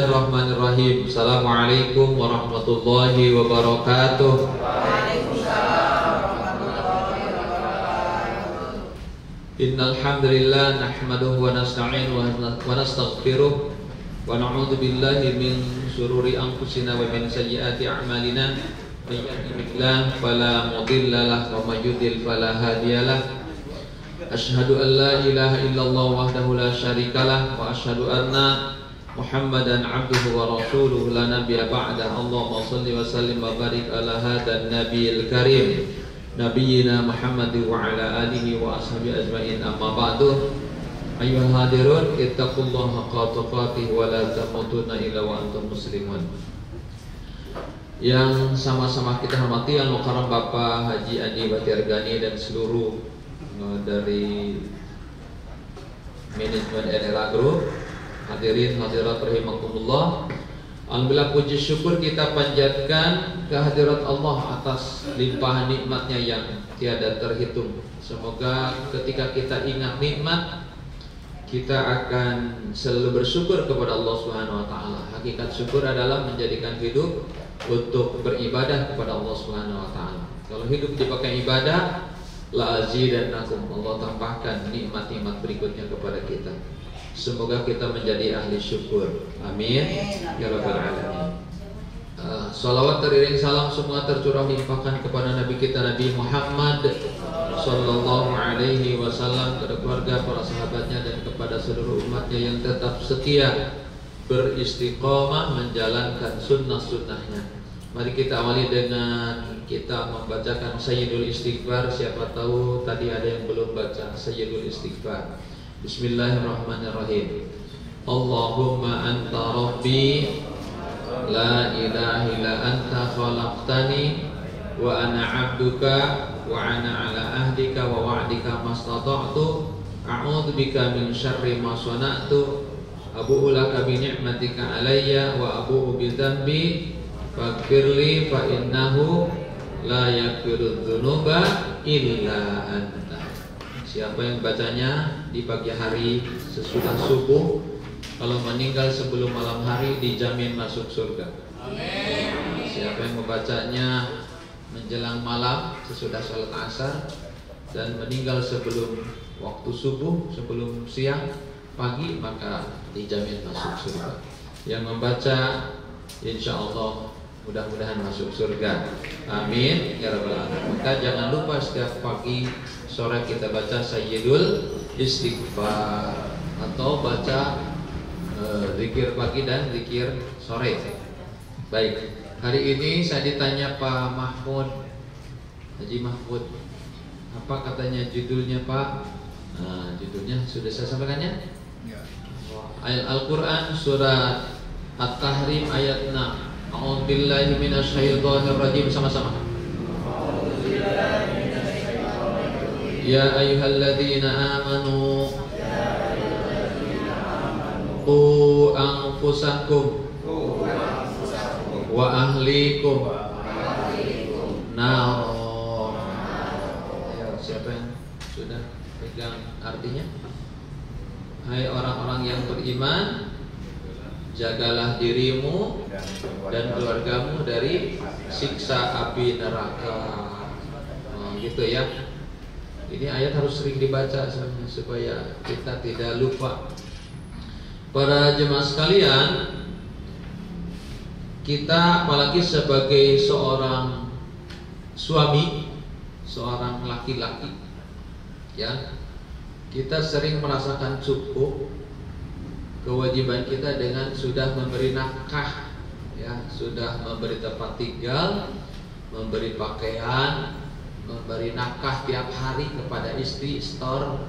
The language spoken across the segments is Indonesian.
Bismillahirrahmanirrahim. Assalamualaikum warahmatullahi wabarakatuh. Innal hamdalillah nahmaduhu wa nasta'inuhu wa nastaghfiruh wa na'udzu billahi min shururi anfusina wa min sayyiati a'malina. May yahdihillahu fala mudilla lahu wa may yudlil fala hadiyalah. Asyhadu an la ilaha illallah wahdahu la syarikalah wa asyhadu anna Muhammadan abduhu wa rasuluhu la nabiyya ba'da. Allahumma shalli wa sallim wa barik ala hadan nabiyil karim nabiyyina Muhammad wa ala alihi wa ashabihi ajmain, amma ba'du. Ayyuhal hadirun ittaqullaha haqqa tuqatih wa la tamutunna illa wa antum muslimun. Yang sama-sama kita hormati Al Mukarram Bapak Haji Andi Batiargani dan seluruh dari manajemen NLA Group. Hadirin hadirat rahimakumullah. Alhamdulillah, puji syukur kita panjatkan kehadirat Allah atas limpahan nikmatnya yang tiada terhitung. Semoga ketika kita ingat nikmat, kita akan selalu bersyukur kepada Allah Subhanahu wa taala. Hakikat syukur adalah menjadikan hidup untuk beribadah kepada Allah Subhanahu wa taala. Kalau hidup dipakai ibadah, la azidannakum, Allah tambahkan nikmat-nikmat berikutnya kepada kita. Semoga kita menjadi ahli syukur. Amin ya rabbal alamin. Salawat teriring salam semua tercurah limpahkan kepada Nabi kita Nabi Muhammad sallallahu alaihi wasallam, kepada keluarga, para sahabatnya, dan kepada seluruh umatnya yang tetap setia beristiqomah menjalankan sunnah-sunnahnya. Mari kita awali dengan kita membacakan Sayyidul Istighfar. Siapa tahu tadi ada yang belum baca Sayyidul Istighfar. Bismillahirrahmanirrahim. Allahumma anta rabbi la ilaha illa anta khalaqtani wa ana 'abduka wa ana 'ala ahdika wa wa'dika mastata'tu a'udzu bika min syarri ma sana'tu abu'u laka bi ni'matika 'alayya wa abu'u bi dzambi faghfirli fa innahu la yaghfiru dzunuba illa anta. Siapa yang bacanya di pagi hari sesudah subuh, kalau meninggal sebelum malam hari dijamin masuk surga. Amin. Siapa yang membacanya menjelang malam sesudah sholat asar dan meninggal sebelum waktu subuh, sebelum siang, pagi, maka dijamin masuk surga. Yang membaca insya Allah mudah-mudahan masuk surga. Amin ya rabbal alamin. Maka jangan lupa setiap pagi sore kita baca Sayyidul Istighfar atau baca zikir pagi dan zikir sore. Baik, hari ini saya ditanya Pak Mahmud, Haji Mahmud, apa katanya judulnya Pak? Judulnya sudah saya sampaikannya? Ya. Ayat Al-Quran surat At-Tahrim ayat 6. A'udzubillahi minasyaitonirrajim, sama-sama. Ya ayyuhalladzina amanu qu anfusakum wa ahlikum nar. Siapa yang sudah pegang artinya? Hai orang-orang yang beriman, jagalah dirimu dan keluargamu dari siksa api neraka. Gitu ya. Ini ayat harus sering dibaca supaya kita tidak lupa. Para jemaah sekalian, kita apalagi sebagai seorang suami, seorang laki-laki, ya, kita sering merasakan cukup kewajiban kita dengan sudah memberi nafkah, ya, sudah memberi tempat tinggal, memberi pakaian, memberi nafkah tiap hari kepada istri, store,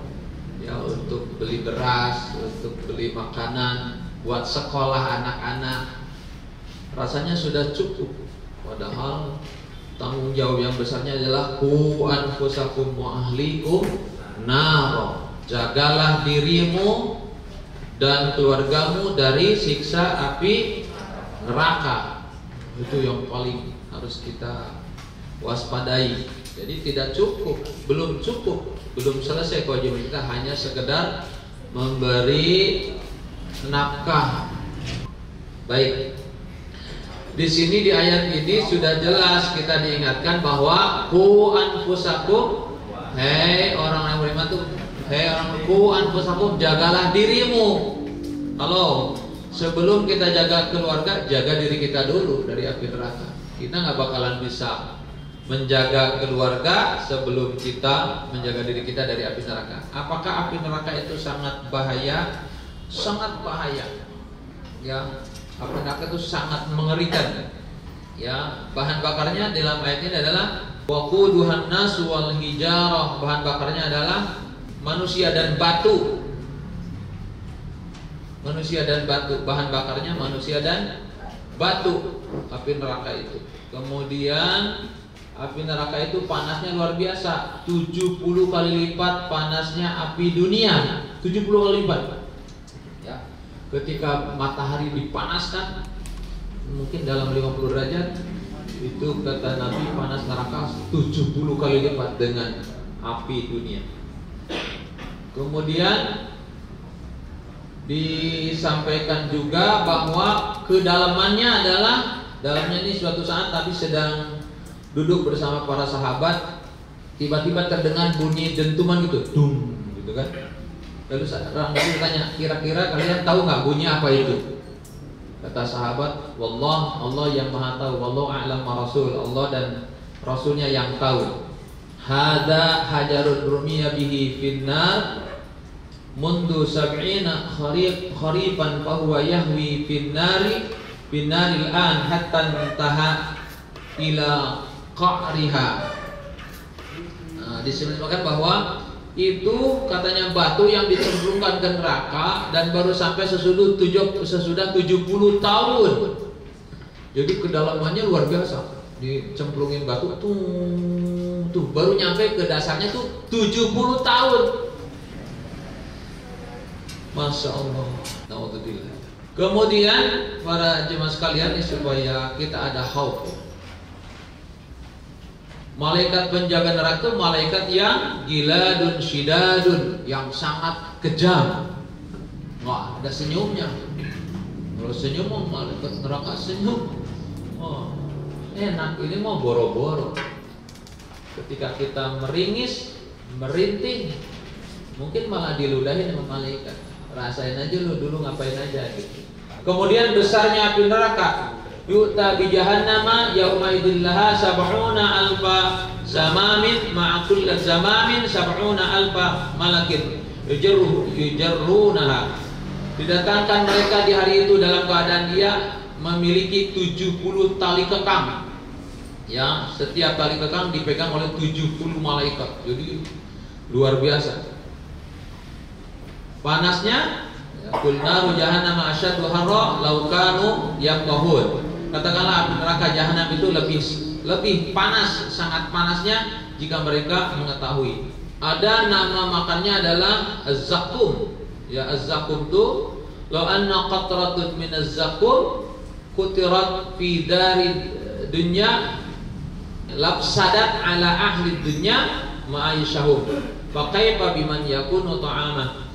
ya, untuk beli beras, untuk beli makanan, buat sekolah anak-anak. Rasanya sudah cukup. Padahal tanggung jawab yang besarnya adalah qu anfusakum wa ahlikum nar. Jagalah dirimu dan keluargamu dari siksa api neraka. Itu yang paling harus kita waspadai. Jadi tidak cukup, belum selesai kewajiban kita hanya sekedar memberi nafkah Baik. Di sini di ayat ini sudah jelas kita diingatkan bahwa qu anfusakum, hei orang yang beriman tuh, hei orang qu anfusakum, jagalah dirimu. Kalau sebelum kita jaga keluarga, jaga diri kita dulu dari api neraka. Kita nggak bakalan bisa menjaga keluarga sebelum kita menjaga diri kita dari api neraka. Apakah api neraka itu sangat bahaya? Sangat bahaya. Ya, api neraka itu sangat mengerikan. Ya, bahan bakarnya dalam ayat ini adalah waquduhan nas wal hijarah. Bahan bakarnya adalah manusia dan batu. Manusia dan batu. Bahan bakarnya manusia dan batu. Api neraka itu. Kemudian api neraka itu panasnya luar biasa, 70 kali lipat panasnya api dunia. 70 kali lipat. Ya. Ketika matahari dipanaskan mungkin dalam 50 derajat, itu kata Nabi panas neraka 70 kali lipat dengan api dunia. Kemudian disampaikan juga bahwa kedalamannya adalah, dalamnya ini suatu saat Nabi sedang duduk bersama para sahabat, tiba-tiba terdengar bunyi dentuman gitu, dung, gitu kan. Lalu orang Nabi bertanya, kira-kira kalian tahu nggak bunyi apa itu? Kata sahabat, wallah, Allah yang maha tahu, wallahu a'lam wa rasul, Allah dan Rasulnya yang tahu. Hada hajarun rumiya bihi finnar mundu sab'ina kharifan fahuwa yahwi finnaril an hatta intaha ila qa'riha. Nah, disebutkan bahwa itu katanya batu yang dicemplungkan ke neraka dan baru sampai sesudah 70 tahun. Jadi kedalamannya luar biasa. Dicemplungin batu tuh baru nyampe ke dasarnya tuh 70 tahun. Masya Allah. Naudzubillah. Kemudian para jemaah sekalian, supaya kita ada khauf. Malaikat penjaga neraka itu malaikat yang giladun syidadun, yang sangat kejam. Wah, ada senyumnya. Kalau senyum, malaikat neraka senyum. Oh, enak, ini mau boro-boro. Ketika kita meringis, merintih, mungkin malah diludahin sama malaikat. Rasain aja lu dulu ngapain aja gitu. Kemudian besarnya api neraka. Yu'ta bi jahannama yauma idzin laha sab'una alfa zamamin ma'a kulli zamamin sab'una alfa malakin yujarrunaha. Didatangkan mereka di hari itu dalam keadaan dia memiliki 70 tali kekang. Ya, setiap tali kekang dipegang oleh 70 malaikat. Jadi luar biasa. Panasnya qul naru jahannama asyaddu harra law kanu yaqahun. Katakanlah api neraka jahanam itu lebih panas, sangat panasnya jika mereka mengetahui. Ada nama makannya adalah az-zakum. Ya, az-zakum itu law anna qatratun min az-zakum kutirat fi dari dunya labsadat ala ahli dunya ma'aishahum. Fa kaifa biman yakunu ta'amah.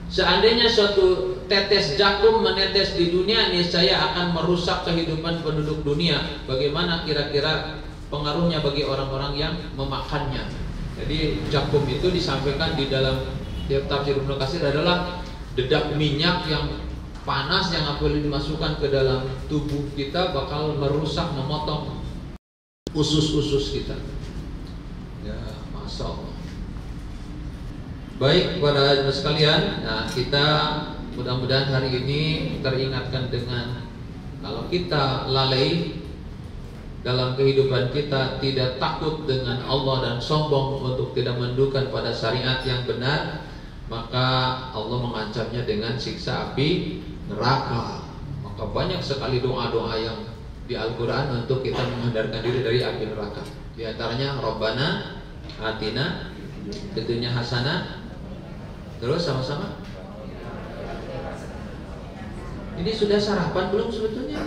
Seandainya suatu tetes jakum menetes di dunia, niscaya akan merusak kehidupan penduduk dunia. Bagaimana kira-kira pengaruhnya bagi orang-orang yang memakannya? Jadi jakum itu disampaikan di dalam tafsir Ibnu Katsir adalah dedak minyak yang panas yang apabila dimasukkan ke dalam tubuh kita bakal merusak, memotong usus-usus kita. Ya, masya Allah. Baik para jemaah sekalian, nah kita mudah-mudahan hari ini teringatkan dengan kalau kita lalai dalam kehidupan kita, tidak takut dengan Allah dan sombong untuk tidak menundukkan pada syariat yang benar, maka Allah mengancamnya dengan siksa api neraka. Maka banyak sekali doa-doa yang di Al-Quran untuk kita menghindarkan diri dari api neraka. Di antaranya Rabbana atina fid dunya hasanah. Terus sama-sama. Ini sudah sarapan belum sebetulnya?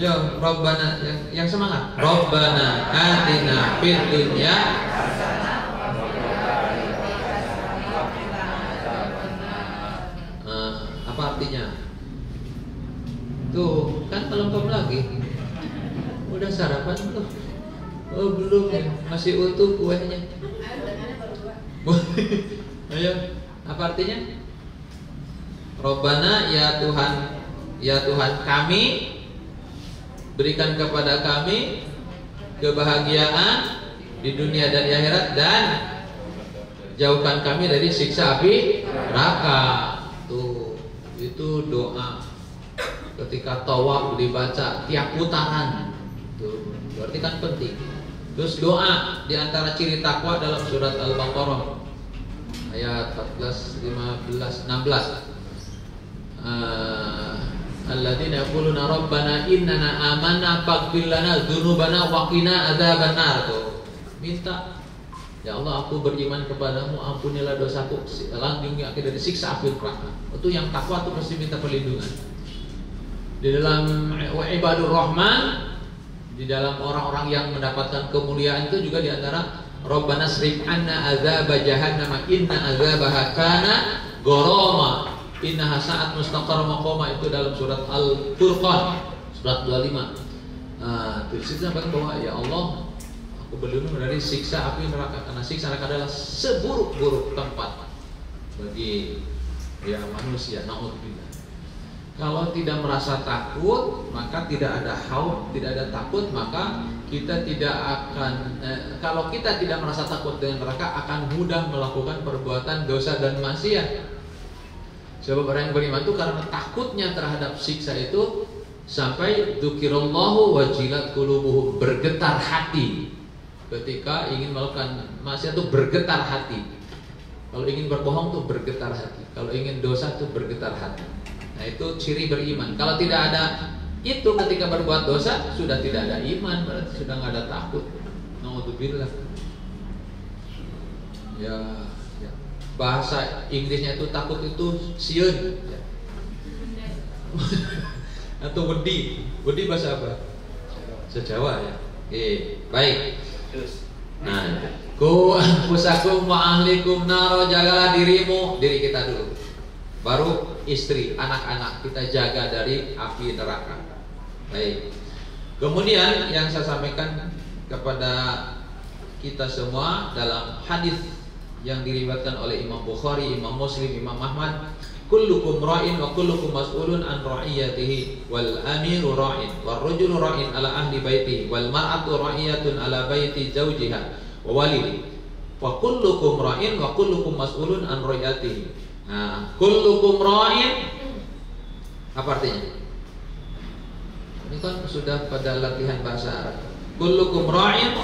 Ya, Rabbana yang semangat. Rabbana atina fid dunya sarapan belum? Oh belum ya, masih utuh kuenya. Ayo, apa artinya? Rabbana ya Tuhan kami, berikan kepada kami kebahagiaan di dunia dan di akhirat, dan jauhkan kami dari siksa api neraka. Tuh, itu doa ketika tawaf dibaca tiap putaran. Tuh, berarti kan penting. Terus doa di antara ciri takwa dalam surat Al-Baqarah ayat 14, 15, 16. Alladzina yaquluna rabbana innana amanna faghfir lana dzunubana wa qina adzabannar. Tuh, minta, ya Allah, aku beriman kepadamu, ampunilah dosaku, lindungi aku dari siksa api neraka. Itu yang takwa tuh pasti minta perlindungan. Di dalam ibadur rahman, di dalam orang-orang yang mendapatkan kemuliaan itu juga di antara Rabbana srif anna azaba jahannam inna azabaha kana gharama innaha sa'at mustaqarra maqama. Itu dalam surat Al-Furqan surat 25. Di situ sampaikan bahwa ya Allah, aku berlindung dari siksa api neraka, karena siksa neraka adalah seburuk-buruk tempat bagi ya manusia. Naudzubillah. Kalau tidak merasa takut, maka tidak ada khauf, tidak ada takut, maka kita tidak akan kalau kita tidak merasa takut dengan neraka, akan mudah melakukan perbuatan dosa dan maksiat. Sebab orang yang beriman itu karena takutnya terhadap siksa itu sampai dzukirallahu wajilat qulubuhum, bergetar hati. Ketika ingin melakukan maksiat itu bergetar hati. Kalau ingin berbohong tuh bergetar hati. Kalau ingin dosa tuh bergetar hati. Nah, itu ciri beriman. Kalau tidak ada itu ketika berbuat dosa, sudah tidak ada iman, berarti sudah nggak ada takut. Naudzubillah. Ya. Bahasa Inggrisnya itu takut itu sieun ya. Atau wedi. Wedi bahasa apa? Sejawa ya. Oke, baik. Nah, ku anfusakum wa ahlikum naro, jagalah dirimu, diri kita dulu. Baru istri, anak-anak kita jaga dari api neraka. Baik. Kemudian yang saya sampaikan kepada kita semua dalam hadis yang diriwayatkan oleh Imam Bukhari, Imam Muslim, Imam Ahmad, kullukum ra'in wa kullukum mas'ulun an ra'iyatihi wal amiru ra'in wal rajulu ra'in ala ahli baitihi wal mar'atu ra'iyatun ala baiti zawjiha wa walihi wa kullukum ra'in wa kullukum mas'ulun an ra'iyatihi. Nah, kullukum ra'in apa artinya? Ini kan sudah pada latihan bahasa Arab. Kullukum ra'in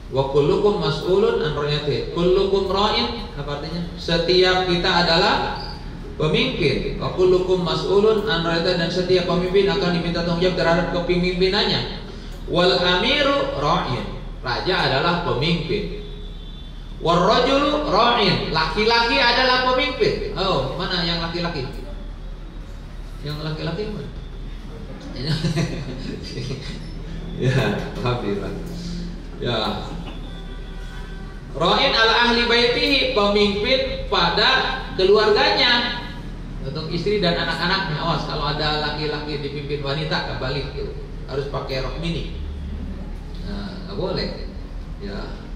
wa kullukum mas'ulun an ra'iyatihi. Kullukum ra'in apa artinya? Setiap kita adalah pemimpin. Wa kullukum mas'ulun an ra'iyatihi, dan setiap pemimpin akan diminta tanggung jawab terhadap kepemimpinannya. Wal amiru ra'in, raja adalah pemimpin. War rajulu ra'in, laki-laki adalah pemimpin. Oh, mana yang laki-laki? Yang laki-laki mana? Ya, alhamdulillah. Ya. Ra'in ala ahli baitihi, pemimpin pada keluarganya, untuk istri dan anak-anaknya. Awas kalau ada laki-laki dipimpin wanita, kebalik gitu. Harus pakai rok mini. Nah, enggak boleh. Ya.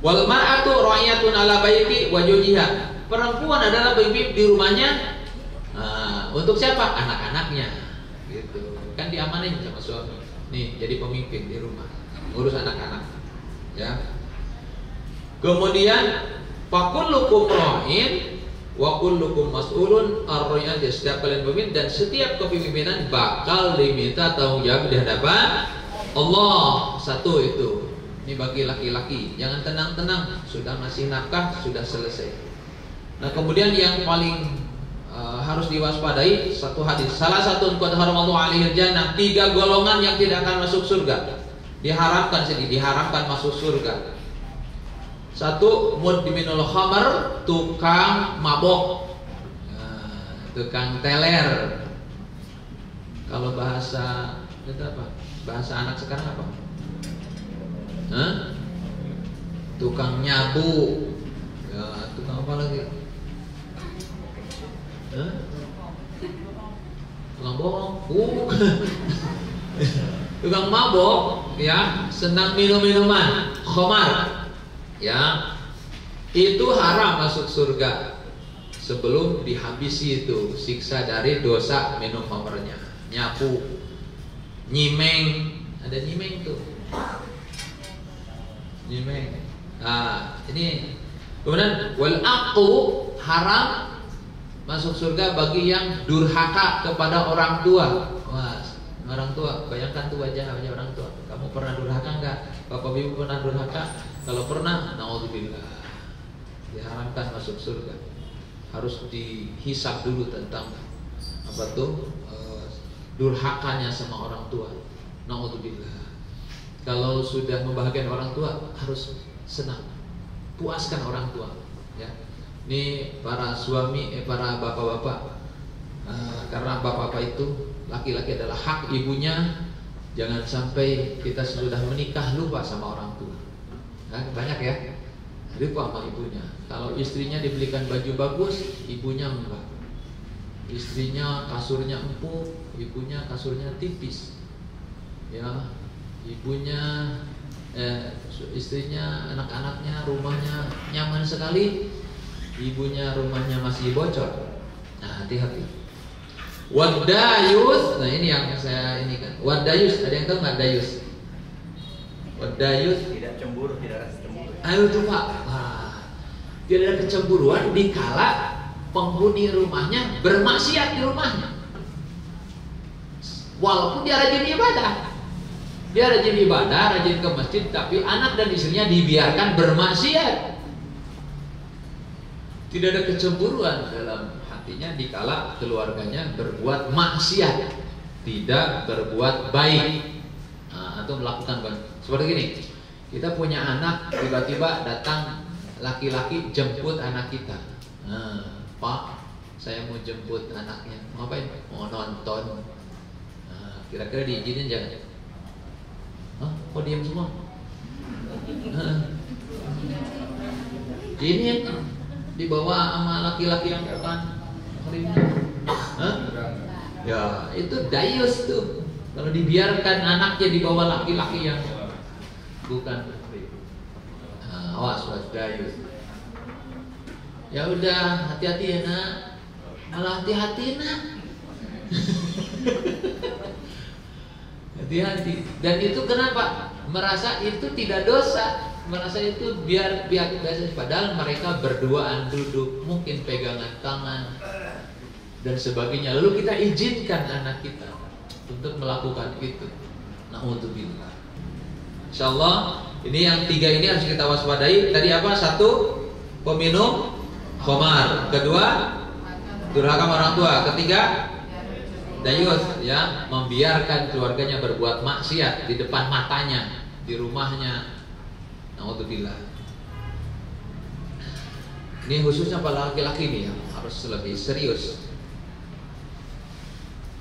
Wal mar'atu ra'iyatun ala baiti wa zawjiha. Perempuan adalah pemimpin di rumahnya. Nah, untuk siapa? Anak-anaknya. Gitu. Kan diamanahin sama suami. Nih, jadi pemimpin di rumah, ngurus anak-anak. Ya. Kemudian fakullukum ra'in wa kullukum mas'ulun ar-ra'iyati. Setiap kalian pemimpin dan setiap kepemimpinan bakal diminta tanggung jawab di hadapan Allah. Satu itu. Ini bagi laki-laki, jangan tenang-tenang, sudah ngasih nafkah, sudah selesai. Nah, kemudian yang paling harus diwaspadai satu hadis. Salah satu qad haramallahu alaihi jannah, 3 golongan yang tidak akan masuk surga. Diharamkan masuk surga. Satu, mudminul khamar, tukang mabok. Nah, tukang teler. Kalau bahasa itu apa? Bahasa anak sekarang apa? Hah? Tukang nyabu. Ya, tukang apa lagi? Hah? Tukang bohong. tukang mabok, ya, senang minum minuman, khamar, ya, itu haram masuk surga sebelum dihabisi itu siksa dari dosa minum khamarnya. Nyapu, nyimeng, ada nyimeng tuh, nyimeng. Nah, ini kemudian wal aqu, haram masuk surga bagi yang durhaka kepada orang tua. Wah, orang tua, bayangkan tuh wajah orang tua. Kamu pernah durhaka enggak? Bapak ibu pernah durhaka? Kalau pernah, naudzubillah, diharamkan masuk surga. Harus dihisab dulu tentang apa tuh durhakanya sama orang tua. Naudzubillah. Kalau sudah membahagiakan orang tua, harus senang, puaskan orang tua, ya. Ini para suami, para bapak-bapak, karena bapak-bapak itu laki-laki adalah hak ibunya. Jangan sampai kita sudah menikah lupa sama orang tua. Nah, banyak ya, lupa sama ibunya. Kalau istrinya dibelikan baju bagus, ibunya enggak. Istrinya kasurnya empuk, ibunya kasurnya tipis, ya. Ibunya, istrinya, anak-anaknya, rumahnya nyaman sekali, ibunya rumahnya masih bocor. Nah, hati-hati. Wadayus, nah ini yang saya ini kan. Wadayus, ada yang tahu nggak dayus? Wadayus tidak cemburu, tidak rasa cemburu. Ayo coba. Nah, tidak ada kecemburuan dikala penghuni rumahnya bermaksiat di rumahnya. Walaupun dia rajin ibadah, rajin ke masjid, tapi anak dan istrinya dibiarkan bermaksiat. Tidak ada kecemburuan dalam hatinya dikala keluarganya berbuat maksiat, tidak berbuat baik, atau melakukan baik. Seperti gini, kita punya anak, tiba-tiba datang laki-laki jemput anak kita. Pak, saya mau jemput anaknya. Mau ngapain? Mau nonton. Kira-kira diizinin jangan? Kok diam semua? Ini dibawa sama laki-laki yang bukan kriminal. Ya, itu dayus tuh. Kalau dibiarkan anaknya dibawa laki-laki yang bukan awas dayus. Ya udah, hati-hati ya nak. Malah hati-hati nak. Hati-hati. Dan itu kenapa? Merasa itu tidak dosa, merasa itu biar biasa. Padahal mereka berduaan duduk, mungkin pegangan tangan dan sebagainya. Lalu kita izinkan anak kita untuk melakukan itu. Na'udzubillah. Insyaallah ini yang tiga ini harus kita waspadai. Tadi apa? Satu, peminum khamar. Kedua, durhaka orang tua. Ketiga, dayus, ya, membiarkan keluarganya berbuat maksiat di depan matanya, di rumahnya. Naudzubillah. Ini khususnya pada laki-laki nih yang harus lebih serius.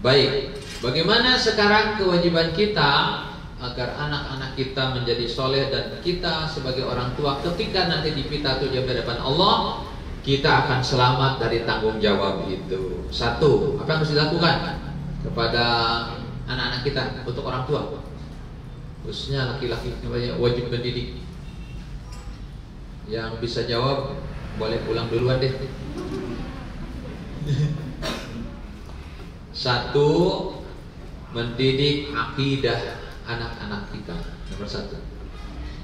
Baik, bagaimana sekarang kewajiban kita agar anak-anak kita menjadi soleh dan kita sebagai orang tua ketika nanti dipita tujuh di hadapan Allah, kita akan selamat dari tanggung jawab itu. Satu, apa yang harus dilakukan kepada anak-anak kita untuk orang tua, khususnya laki-laki, wajib mendidik. Yang bisa jawab boleh pulang duluan deh. Satu, mendidik akidah anak-anak kita. Nomor satu.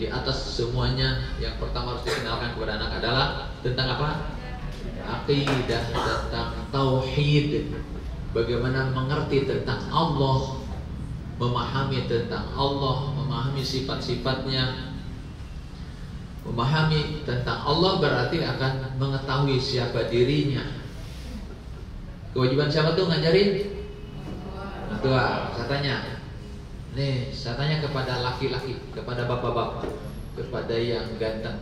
Di atas semuanya, yang pertama harus dikenalkan kepada anak adalah tentang apa? Akidah, tentang tauhid. Bagaimana mengerti tentang Allah, memahami tentang Allah, memahami sifat-sifatnya. Memahami tentang Allah berarti akan mengetahui siapa dirinya. Kewajiban siapa tuh ngajarin? Tua. Saya tanya, nih, saya tanya kepada laki-laki, kepada bapak-bapak, kepada yang ganteng.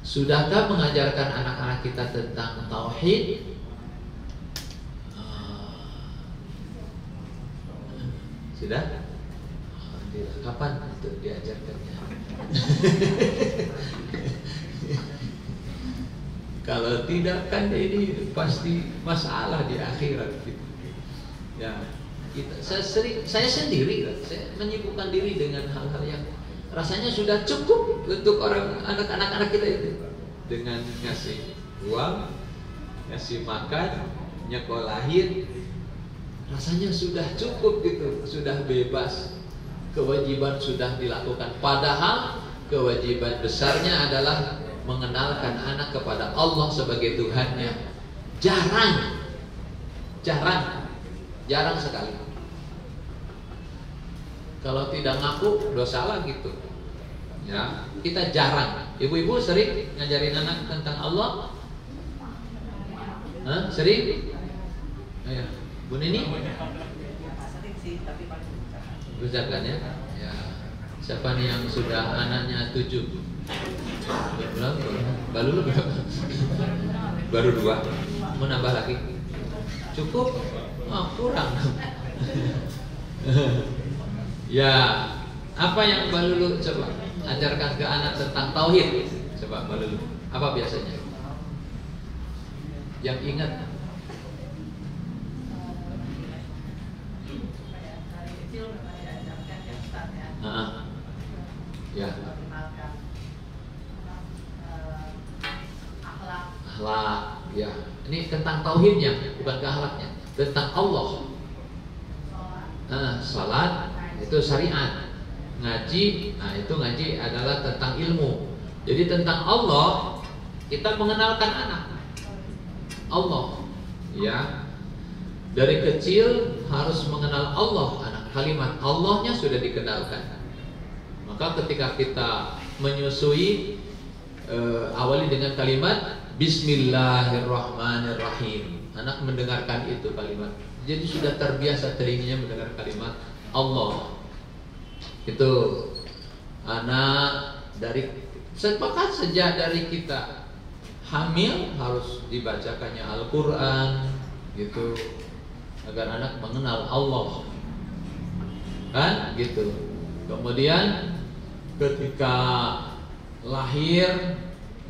Sudahkah mengajarkan anak-anak kita tentang tauhid? Sudah? Kapan itu diajarkannya? Kalau tidak kan ini pasti masalah di akhirat gitu. Ya, saya sendiri, saya menyibukkan diri dengan hal-hal yang rasanya sudah cukup untuk anak-anak kita itu, dengan ngasih uang, ngasih makan, nyekolahin, rasanya sudah cukup gitu, sudah bebas, kewajiban sudah dilakukan. Padahal kewajiban besarnya adalah mengenalkan anak kepada Allah sebagai Tuhannya. Jarang sekali. Kalau tidak ngaku dosa lah gitu. Ya, kita jarang. Ibu-ibu sering ngajarin anak tentang Allah? Hah? Sering? Ayo, Bu Nini? Sering sih, tapi paling ucapkan ya. Ya. Siapa nih yang sudah anaknya 7? Berapa? Baru berapa? Baru 2. Mau nambah lagi? Cukup? Oh, kurang. Ya, apa yang Mbak Lulu coba ajarkan ke anak tentang tauhid? Coba Mbak Lulu, apa biasanya? Yang ingat? Ya. Akhlak, ya. Ini tentang tauhidnya, bukan ke akhlaknya. Tentang Allah. Salat itu syariat. Ngaji, nah itu ngaji adalah tentang ilmu. Jadi tentang Allah kita mengenalkan anak. Allah, ya. Dari kecil harus mengenal Allah, anak. Kalimat Allahnya sudah dikenalkan. Maka ketika kita menyusui, awali dengan kalimat Bismillahirrahmanirrahim. Anak mendengarkan itu kalimat. Jadi sudah terbiasa telinganya mendengar kalimat Allah. Itu anak dari sepakat sejak dari kita hamil harus dibacakannya Al-Quran gitu, agar anak mengenal Allah, kan gitu. Kemudian ketika lahir,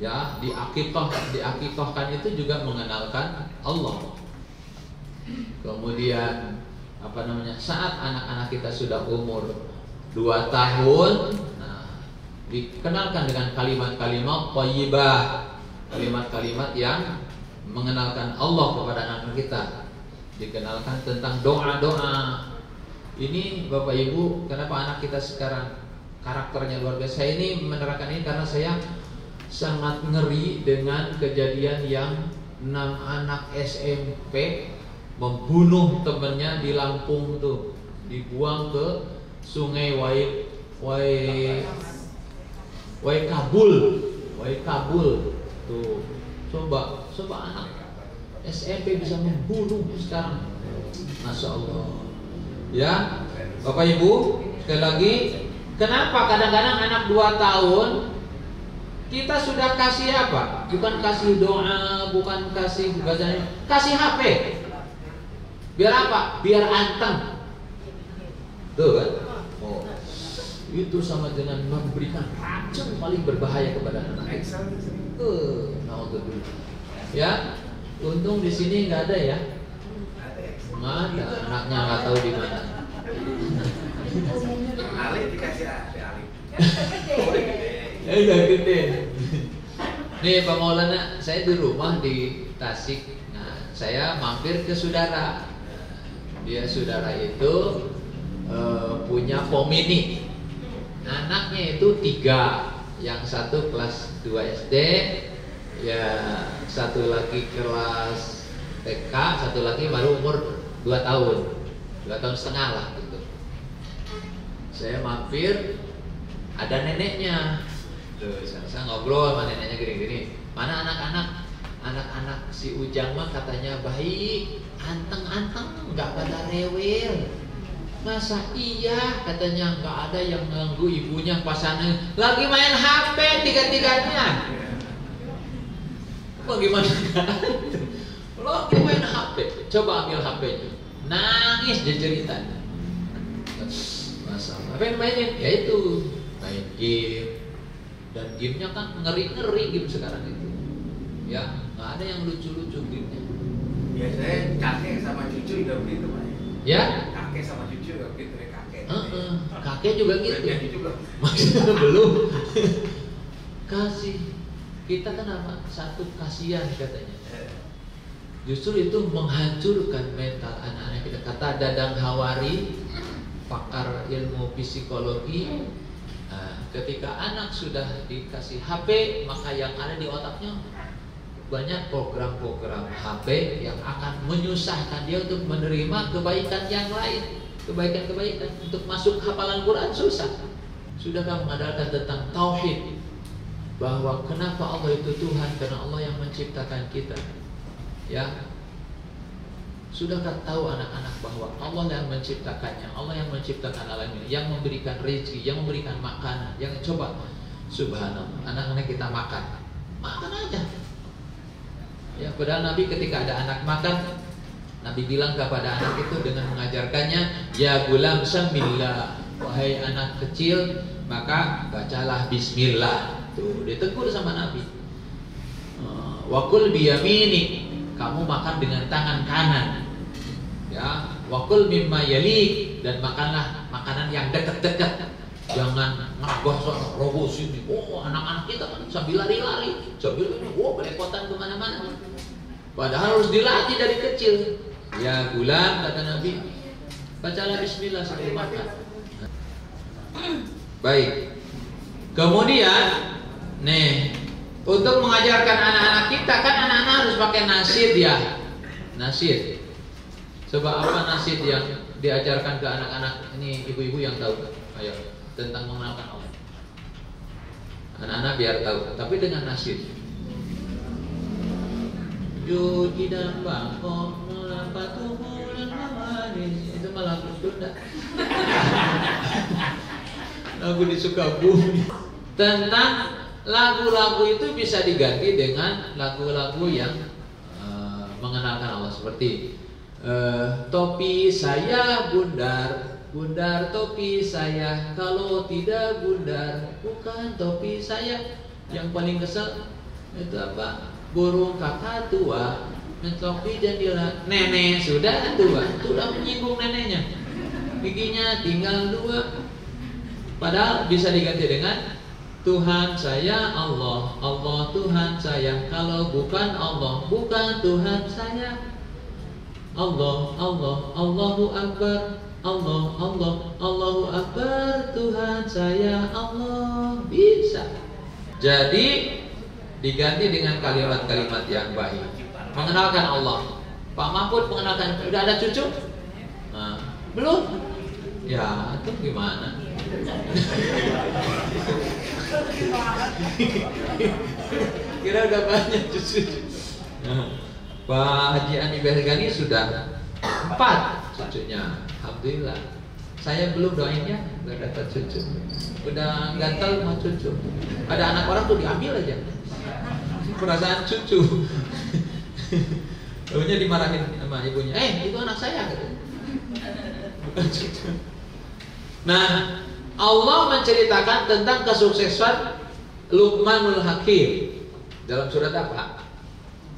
ya, diakikahkan itu juga mengenalkan Allah. Kemudian saat anak-anak kita sudah umur 2 tahun, nah, dikenalkan dengan kalimat-kalimat thayyibah, kalimat-kalimat yang mengenalkan Allah kepada anak kita. Dikenalkan tentang doa-doa. Ini Bapak Ibu, kenapa anak kita sekarang karakternya luar biasa? Saya ini menerangkan ini karena saya sangat ngeri dengan kejadian yang 6 anak SMP membunuh temannya di Lampung tuh, dibuang ke Sungai Waikabul tuh. Coba anak SMP bisa membunuh sekarang, Masya Allah. Ya, Bapak Ibu, sekali lagi, kenapa kadang-kadang anak 2 tahun kita sudah kasih apa? Bukan kasih doa, bukan kasih bacaan, kasih HP. Biar apa? Biar anteng. Tuh kan? Oh, itu sama dengan memberikan racun paling berbahaya kepada anak. Ya, untung di sini nggak ada ya. Nggak ada, anaknya nggak tahu di mana. Alif dikasih Alif. Udah gede. Nih Pak Maulana, saya di rumah di Tasik. Nah, saya mampir ke saudara. Dia saudara itu punya Pomini. Anaknya itu 3. Yang satu kelas 2 SD, ya satu lagi kelas TK, satu lagi baru umur 2 tahun. 2 tahun setengah lah gitu. Saya mampir, ada neneknya. Tuh, saya ngobrol sama neneknya gini-gini. Mana anak-anak si Ujang mah katanya baik, anteng-anteng, nggak pada rewel. Masa iya katanya nggak ada yang ganggu ibunya pasangan lagi main HP tiga-tiganya. Bagaimana? Lagi main HP, coba ambil HP-nya, nangis dia cerita. Masalah apa yang mainin? Ya itu main game. Dan gamenya kan ngeri-ngeri game sekarang itu. Ya, nggak ada yang lucu-lucu gamenya. Biasanya kakek sama cucu udah begitu, Pak. Ya? kakek sama cucu gitu ya kakek. Kakek juga gitu. Jadi juga. Maksudnya belum kasih. Kita kan apa? Satu kasihan katanya. Justru itu menghancurkan mental anak-anak kita. Kata Dadang Hawari, pakar ilmu psikologi, ketika anak sudah dikasih HP, maka yang ada di otaknya banyak program-program HP yang akan menyusahkan dia untuk menerima kebaikan yang lain, kebaikan-kebaikan. Untuk masuk hafalan Quran susah. Sudahkah mengandalkan tentang tauhid, bahwa kenapa Allah itu Tuhan? Karena Allah yang menciptakan kita. Ya, sudahkah tahu anak-anak bahwa Allah yang menciptakannya, Allah yang menciptakan alam ini, yang memberikan rezeki, yang memberikan makanan, yang coba, subhanallah, anak-anak kita makan aja. Ya, padahal Nabi ketika ada anak makan, Nabi bilang kepada anak itu dengan mengajarkannya, ya gulam samillah, wahai anak kecil, maka bacalah bismillah. Tuh, ditegur sama Nabi. Wakul biyamini, kamu makan dengan tangan kanan. Ya, wakul mimma yali, dan makanlah makanan yang dekat-dekat. Jangan ngagah soal robo sini. Oh, anak-anak kita kan sambil lari-lari, sambil belepotan kemana-mana. Padahal harus dilatih dari kecil. Ya gulam, kata Nabi, bacalah bismillah sebelum makan. Baik. Kemudian, nih, untuk mengajarkan anak-anak kita, kan anak-anak harus pakai nasyid ya. Nasyid. Coba apa nasyid yang diajarkan ke anak-anak? Ini ibu-ibu yang tahu. Ayo, tentang mengenalkan Allah. Anak-anak biar tahu, tapi dengan nasyid. Judi dan bangkok melapatuhu dan mawanis. Itu malah lagu Sunda. Lagu di Sukabumi. Tentang lagu-lagu itu bisa diganti dengan lagu-lagu yang mengenalkan Allah, seperti topi saya bundar, bundar topi saya, kalau tidak bundar bukan topi saya. Yang paling kesel itu apa? Burung kakak tua mentopi jendela, nenek sudah tua, sudah menyinggung neneknya, giginya tinggal 2. Padahal bisa diganti dengan Tuhan saya Allah, Allah Tuhan saya, kalau bukan Allah bukan Tuhan saya. Allah, Allah, Allahu Akbar, Allah, Allah, Allahu Akbar, Tuhan saya Allah. Bisa. Jadi diganti dengan kalimat-kalimat yang baik, mengenalkan Allah. Pak Mahfud mengenalkan, udah ada cucu? Belum? Ya, itu gimana? Kira udah banyak cucu. Pak Haji Ani Bergani sudah 4 cucunya, alhamdulillah. Saya belum doainnya, nggak dapat cucu. Udah gatal sama cucu. Ada anak orang tuh diambil aja. Perasaan cucu. Lalunya dimarahin sama ibunya. Itu anak saya, gitu. Bukan cucu. Nah, Allah menceritakan tentang kesuksesan Luqmanul Hakim dalam surat apa?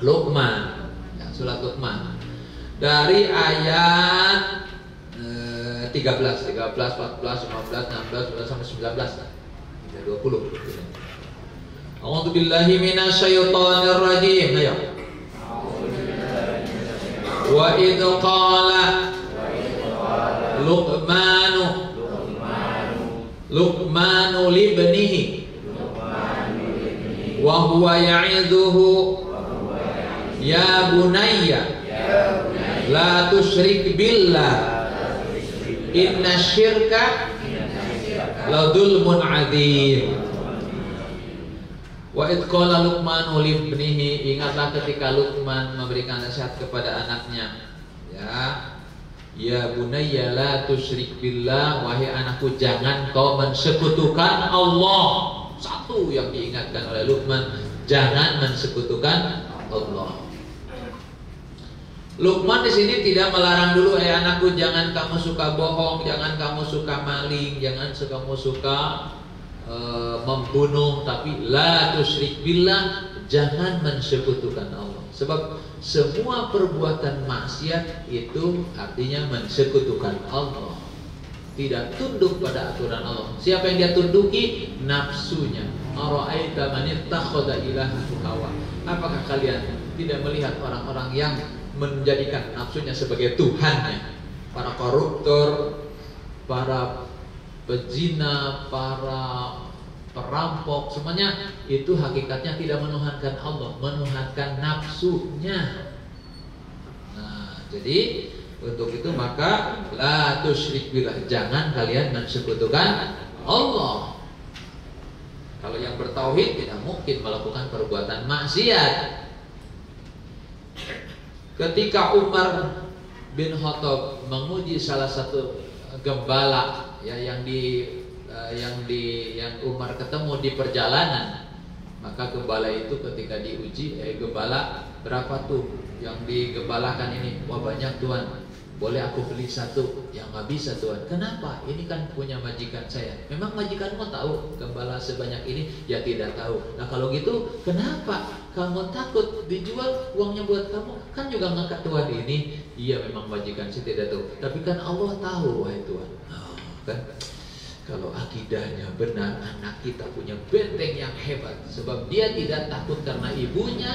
Luqman. Ya, surat Luqman. Dari ayat 13, 14, 15, 16 sampai 19. 20. A'udzu billahi minasyaitonir rajim. Ayo. Wa idz qala Luqmanu libnihi wa huwa ya'idhuhu ya bunayya la tusyrik billah inna syirka la dzulmun 'adzim. Wa idz qala Luqmanu libnihi, ingatlah ketika Luqman memberikan nasihat kepada anaknya. Ya bunayya la tusyrik billah, wahai anakku jangan kau mensekutukan Allah. Satu yang diingatkan oleh Luqman, jangan mensekutukan Allah. Luqman di sini tidak melarang dulu, anakku jangan kamu suka bohong, jangan kamu suka maling, jangan kamu suka membunuh, tapi la tusyrik billah, jangan mensekutukan Allah. Sebab semua perbuatan maksiat itu artinya mensekutukan Allah, tidak tunduk pada aturan Allah. Siapa yang dia tunduki? Nafsunya. Ara'aita man ittakhadha ilahahu hawa. Apakah kalian tidak melihat orang-orang yang menjadikan nafsunya sebagai tuhannya? Para koruptor, para pezina, para perampok, semuanya itu hakikatnya tidak menuhankan Allah, menuhankan nafsunya. Nah, jadi untuk itu maka la tusyrik billah, jangan kalian mensekutukan Allah. Kalau yang bertauhid tidak mungkin melakukan perbuatan maksiat. Ketika Umar bin Khattab menguji salah satu gembala ya yang Umar ketemu di perjalanan, maka gembala itu ketika diuji, gembala berapa tuh yang digembalakan ini? Wah banyak Tuhan, boleh aku beli satu? Ya nggak bisa Tuhan. Kenapa? Ini kan punya majikan saya. Memang majikanmu tahu gembala sebanyak ini? Ya tidak tahu. Nah kalau gitu kenapa kamu takut dijual uangnya buat kamu? Kan juga ngangkat Tuhan ini. Iya memang majikan saya tidak tahu, tapi kan Allah tahu wahai Tuhan. Oh, kan? Kalau akidahnya benar, anak kita punya benteng yang hebat. Sebab dia tidak takut karena ibunya,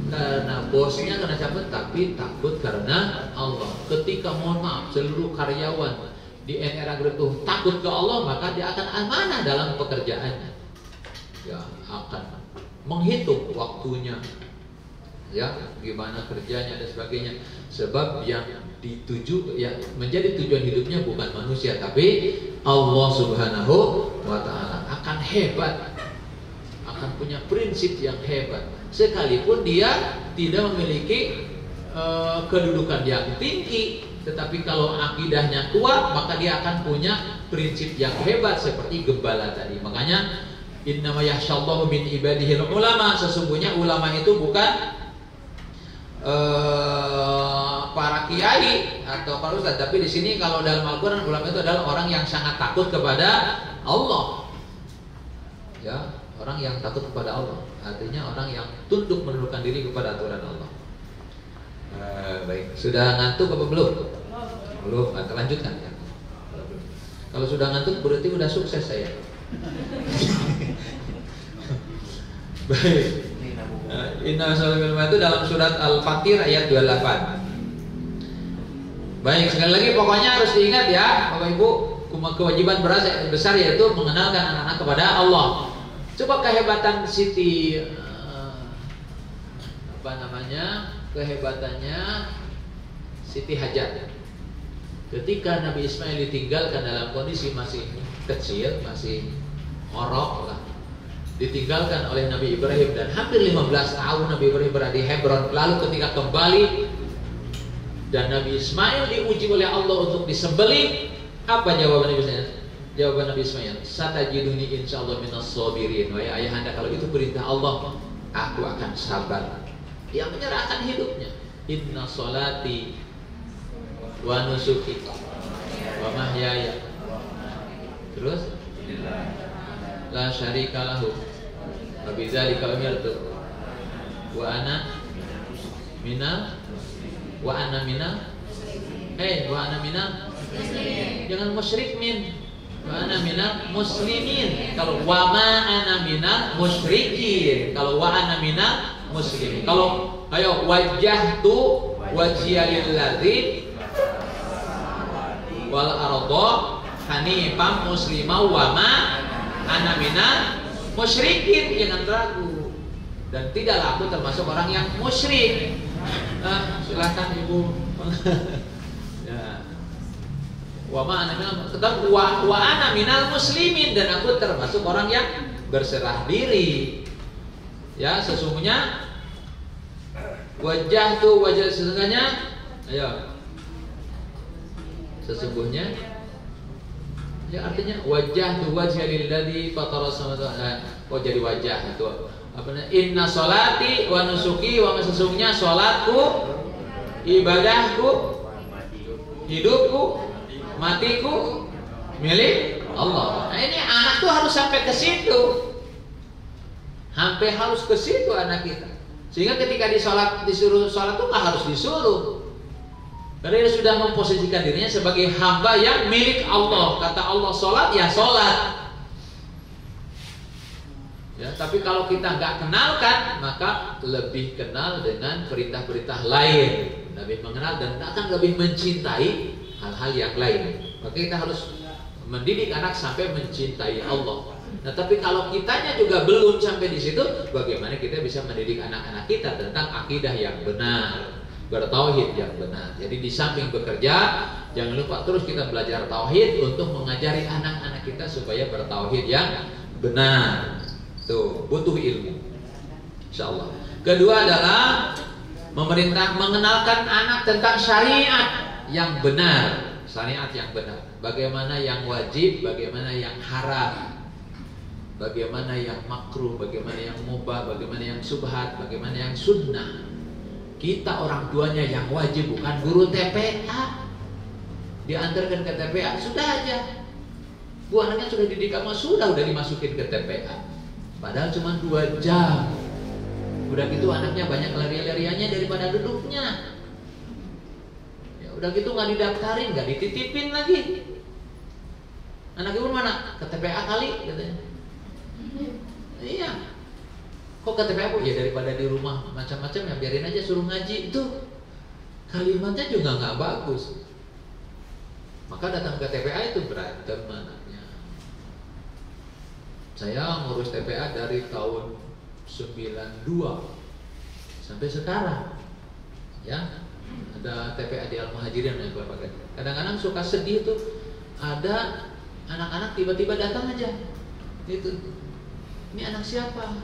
karena bosnya, karena siapa, tapi takut karena Allah. Ketika mohon maaf seluruh karyawan di NR Agro takut ke Allah, maka dia akan amanah dalam pekerjaannya. Ya akan menghitung waktunya, ya gimana kerjanya dan sebagainya. Sebab yang dituju, ya menjadi tujuan hidupnya bukan manusia tapi Allah Subhanahu wa Ta'ala. Akan hebat, akan punya prinsip yang hebat, sekalipun dia tidak memiliki kedudukan yang tinggi, tetapi kalau akidahnya kuat maka dia akan punya prinsip yang hebat seperti gembala tadi. Makanya innama yakhshallahu min ibadihil ulama, sesungguhnya ulama itu bukan para kiai atau para ustaz, tapi di sini kalau dalam Al-Qur'an ulama itu adalah orang yang sangat takut kepada Allah. Ya, orang yang takut kepada Allah, artinya orang yang tunduk menundukkan diri kepada aturan Allah. Baik, sudah ngantuk apa belum? Belum, kita lanjutkan ya. Kalau sudah ngantuk berarti sudah sukses saya. Baik. Inna salatul itu dalam surat Al-Fatir ayat 28. Baik, sekali lagi pokoknya harus diingat ya Bapak Ibu, kewajiban besar yaitu mengenalkan anak-anak kepada Allah. Coba kehebatan Siti kehebatannya Siti Hajar. Ketika Nabi Ismail ditinggalkan dalam kondisi masih kecil, masih orok lah, ditinggalkan oleh Nabi Ibrahim, dan hampir 15 tahun Nabi Ibrahim berada di Hebron. Lalu ketika kembali dan Nabi Ismail diuji oleh Allah untuk disembelih, apa jawaban Nabi Ismail? Jawaban Nabi Ismail, satajiduni insyaallah minas sabirin. Wahai ayahanda, kalau itu perintah Allah, aku akan sabar. Dia menyerahkan hidupnya. Inna sholati wa nusuki wa mahyaya, terus la syarika lahu wa bidzalika umirtu wa ana minal jangan musyrik min, wa ana minal muslimin. Kalau wa ma ana minal musyrikin, kalau wa ana minal muslimin. Kalau ayo wajjahtu wajhiyal ladzi wal arda hanifan muslimah wa ma ana minal musyrikin. Jangan ragu, dan tidaklah aku termasuk orang yang musyrik. Silakan Ibu. Ya. Wa ma ana minal, tetap wa ana minal muslimin, dan aku termasuk orang yang berserah diri. Ya, sesungguhnya wajah tuh wajah sesungguhnya, ayo, sesungguhnya, ya artinya wajah tuh wajah lilladzi fatara samawati wal ardh. Oh jadi wajah itu apa namanya? Inna sholati wa nusuki, wa sesungguhnya sholatku, ibadahku, hidupku, matiku milik Allah. Nah ini anak tuh harus sampai ke situ. Sampai harus ke situ anak kita. Sehingga ketika disuruh sholat tuh nggak harus disuruh. Karena dia sudah memposisikan dirinya sebagai hamba yang milik Allah. Kata Allah sholat, ya sholat. Ya, tapi kalau kita nggak kenalkan, maka lebih kenal dengan perintah-perintah lain. Lebih mengenal dan akan lebih mencintai hal-hal yang lain. Maka kita harus mendidik anak sampai mencintai Allah. Nah, tapi kalau kitanya juga belum sampai di situ, bagaimana kita bisa mendidik anak-anak kita tentang akidah yang benar, bertauhid yang benar. Jadi di samping bekerja, jangan lupa terus kita belajar tauhid untuk mengajari anak-anak kita supaya bertauhid yang benar. Tuh, butuh ilmu. Insyaallah. Kedua adalah memerintah mengenalkan anak tentang syariat yang benar, syariat yang benar. Bagaimana yang wajib, bagaimana yang haram, bagaimana yang makruh, bagaimana yang mubah, bagaimana yang subhat, bagaimana yang sunnah. Kita orang tuanya yang wajib, bukan guru TPA. Diantarkan ke TPA, sudah aja. Bu, anaknya sudah dididik sama sudah dimasukin ke TPA. Padahal cuma 2 jam. Udah gitu anaknya banyak lari-lariannya daripada duduknya. Ya udah gitu nggak didaftarin, nggak dititipin lagi. Anak ibu mana? Ke TPA kali katanya. Iya. Kok ke TPA Bu? Ya daripada di rumah macam-macam ya biarin aja, suruh ngaji. Itu kalimatnya juga nggak bagus. Maka datang ke TPA itu berantem anaknya. Saya ngurus TPA dari tahun 92 sampai sekarang. Ya, ada TPA di Al-Muhajirin yang Bapak. Kadang-kadang suka sedih tuh, ada anak-anak tiba-tiba datang aja. Itu, ini anak siapa?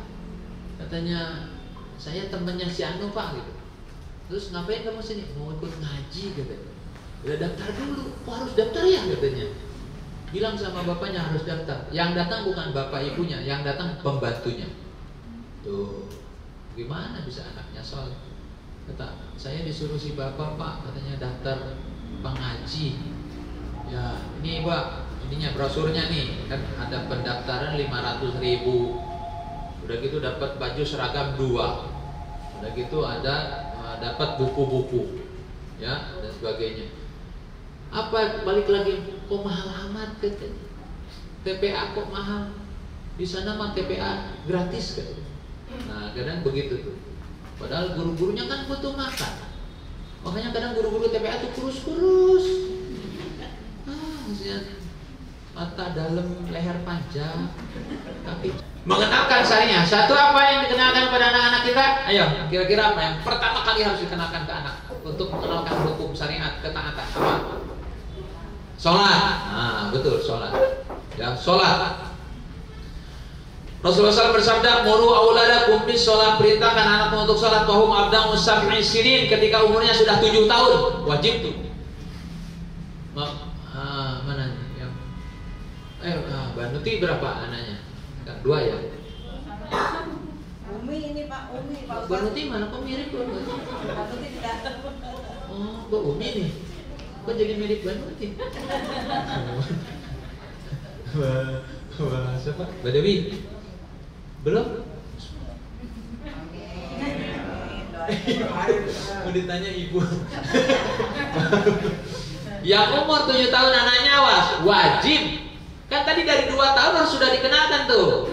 Katanya, saya temannya si Anu Pak gitu. Terus ngapain kamu sini? Mau ikut ngaji katanya. Udah daftar dulu. Kok harus daftar ya katanya? Bilang sama bapaknya harus daftar. Yang datang bukan bapak ibunya, yang datang pembantunya. Tuh, gimana bisa anaknya sholat? Kata, saya disuruh si bapak Pak, katanya daftar pengaji. Ya, ini Pak, ininya brosurnya nih, kan ada pendaftaran 500.000. Udah gitu dapat baju seragam 2. Udah gitu ada dapat buku-buku, ya dan sebagainya. Apa balik lagi? Kok mahal amat katanya? TPA kok mahal? Di sana mah TPA gratis kan? Nah kadang begitu tuh. Padahal guru-gurunya kan butuh makan. Makanya kadang guru-guru TPA tuh kurus-kurus. Maksudnya mata dalam, leher panjang, kaki. Mengenalkan syariah. Satu apa yang dikenalkan pada anak-anak kita? Ayo, kira-kira apa yang pertama kali harus dikenalkan ke anak untuk mengenalkan hukum syariat, ketaatan apa? Sholat. Nah, betul, sholat. Ya, sholat. Rasulullah SAW bersabda, "Muru auladakum bis sholat." Perintahkan anakmu untuk sholat. Wahum abda'u sab'i sinin. Ketika umurnya sudah 7 tahun, wajib tuh. Mana yang? Banuti berapa anaknya? Kan 2 ya. Umi ini Pak, Umi Pak. Banuti mana? Kok mirip loh? Banuti tidak. Oh, kok Umi nih? Kok jadi mirip Banuti? Wah, siapa? Badawi? Belum? Mau ditanya ibu. Yang umur 7 tahun anaknya wajib. Kan tadi dari 2 tahun harus sudah dikenalkan tuh.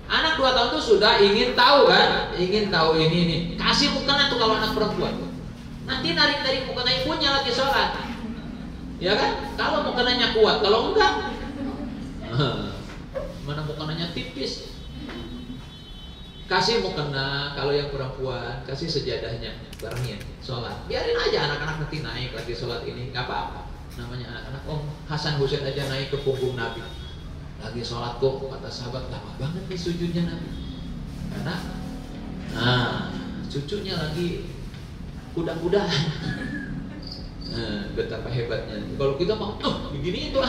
Anak 2 tahun tuh sudah ingin tahu kan? Ingin tahu ini. Kasih mukena tuh kalau anak perempuan. Nanti narik dari mukena ibunya lagi sholat. Ya kan? Kalau mukenanya kuat, kalau enggak mana mukenanya tipis. Kasih mukena kalau yang perempuan, kasih sejadahnya, barengin sholat. Biarin aja anak-anak nanti naik lagi sholat ini, nggak apa-apa. Namanya anak-anak. Oh, Hasan Husain aja naik ke punggung Nabi. Lagi sholat kok, kata sahabat, lama banget nih sujudnya Nabi. Karena, cucunya lagi kuda-kudaan. Betapa hebatnya. Kalau kita mau, begini itu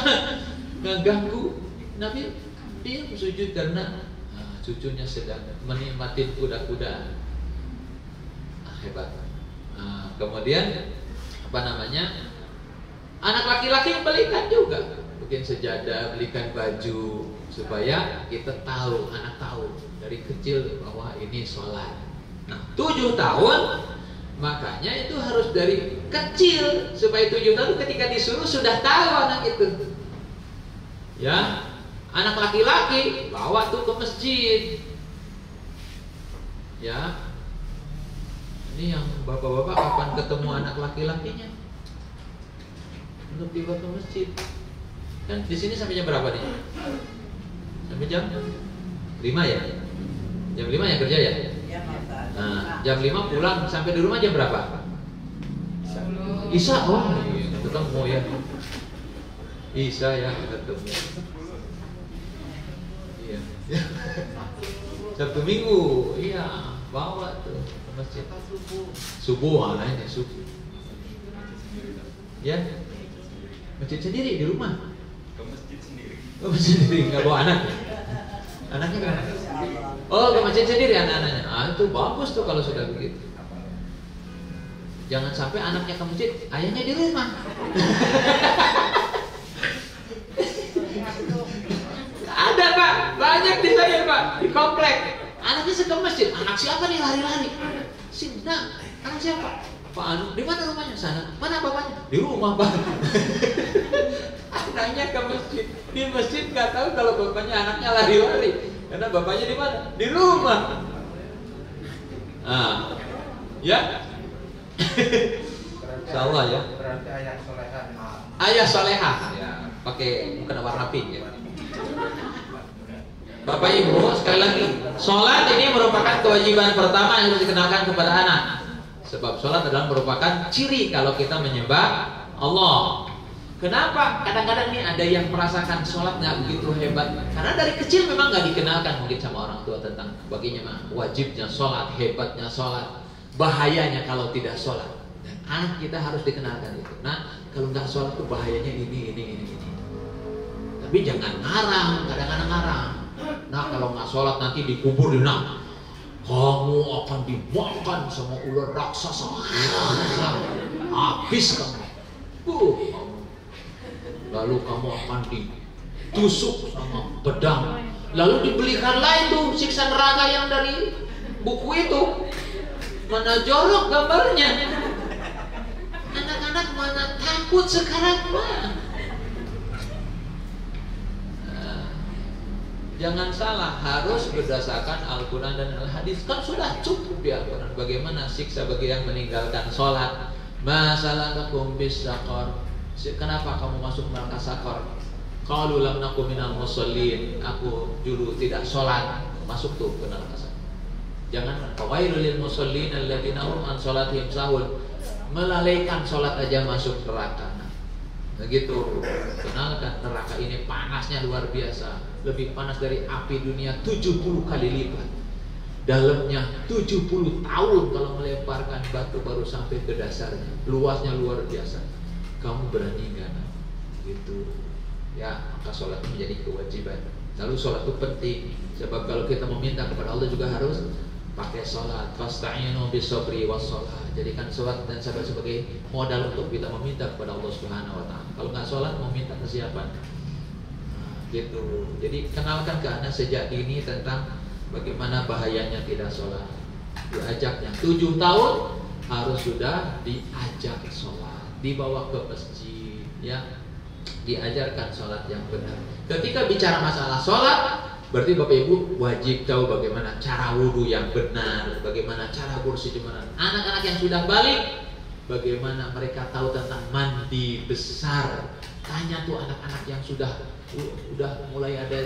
ngeganggu. Nabi dia sujud karena cucunya sedang menikmati kuda-kuda. Hebat. Kemudian apa namanya? Anak laki-laki belikan juga, bikin sejadah, belikan baju, supaya kita tahu, anak tahu dari kecil bahwa ini sholat. Nah 7 tahun, makanya itu harus dari kecil, supaya 7 tahun ketika disuruh sudah tahu anak itu. Ya, anak laki-laki bawa tuh ke masjid. Ya, ini yang bapak-bapak kapan ketemu anak laki-lakinya untuk dibawa ke masjid? Kan di sini sampai jam berapa nih? Sampai jam 5 ya? Jam 5 ya kerja ya? Ya, Pak. Nah, jam 5 pulang sampai di rumah jam berapa? Isya. Oh, iya, ketemu ya. Isya ya ketemu. Iya. Sabtu Minggu, iya, bawa tuh ke masjid. Subuh, ini subuh. Ya, masjid sendiri di rumah. Ke masjid sendiri. Ke masjid sendiri, nggak bawa anak. Anaknya kan? Oh, ke masjid sendiri anak-anaknya. Ah, itu bagus tuh kalau sudah begitu. Jangan sampai anaknya ke masjid, ayahnya di rumah. Ada Pak, banyak di saya Pak, di komplek. Anaknya ke masjid, anak siapa nih lari-lari? Nah, anak siapa? Pak Anu, di mana rumahnya? Sana. Mana bapaknya? Di rumah Pak. Anaknya ke masjid, di masjid nggak tahu kalau bapaknya anaknya lari-lari, karena bapaknya di mana? Di rumah. Ah, ya. Insyaallah ya. Berarti ayah solehah. Ayah solehah ya, pakai bukan warna pink ya. Bapak Ibu sekali lagi, sholat ini merupakan kewajiban pertama yang harus dikenalkan kepada anak. Sebab sholat adalah merupakan ciri kalau kita menyembah Allah. Kenapa? Kadang-kadang nih ada yang merasakan sholat nggak begitu hebat, karena dari kecil memang nggak dikenalkan mungkin sama orang tua tentang baginya wajibnya sholat, hebatnya sholat, bahayanya kalau tidak sholat. Dan anak kita harus dikenalkan itu. Nah, kalau nggak sholat tuh bahayanya ini. Tapi jangan ngarang, kadang-kadang ngarang. Nah, kalau nggak sholat nanti dikubur di nah, kamu akan dimakan sama ular raksasa. Habis kamu. Lalu kamu akan ditusuk sama pedang. Lalu dibelikanlah itu siksa neraka yang dari buku itu. Mana jorok gambarnya. Anak-anak mana takut sekarang mah. Jangan salah, harus berdasarkan Al-Quran dan Al-Hadis. Kan sudah cukup di Al-Quran. Bagaimana siksa bagi yang meninggalkan sholat. Masalakakum bis saqar. Kenapa kamu masuk neraka sakar? Qalu lam nakum minal musallin. Aku dulu tidak sholat, masuk tuh ke neraka sakar. Jangan fawailul lil musallin alladzina hum an sholatihim sahun. Melalaikan sholat aja masuk neraka. Begitu. Kenalkan neraka ini panasnya luar biasa. Lebih panas dari api dunia 70 kali lipat. Dalamnya 70 tahun kalau melemparkan batu baru sampai ke dasarnya. Luasnya luar biasa. Kamu berani nggak? Gitu. Ya, maka sholat menjadi kewajiban. Lalu sholat itu penting. Sebab kalau kita meminta kepada Allah juga harus pakai sholat. Fasta'inu bisabri wassalah. Jadikan sholat dan sabar sebagai modal untuk kita meminta kepada Allah Subhanahu wa Ta'ala. Kalau nggak sholat, mau minta kesiapan. Gitu. Jadi kenalkan ke anak sejak dini tentang bagaimana bahayanya tidak sholat. Diajaknya 7 tahun harus sudah diajak sholat, dibawa ke masjid, ya, diajarkan sholat yang benar. Ketika bicara masalah sholat, berarti Bapak Ibu wajib tahu bagaimana cara wudhu yang benar, bagaimana cara kursi di mana. Anak-anak yang sudah balik, bagaimana mereka tahu tentang mandi besar. Tanya tuh anak-anak yang sudah mulai ada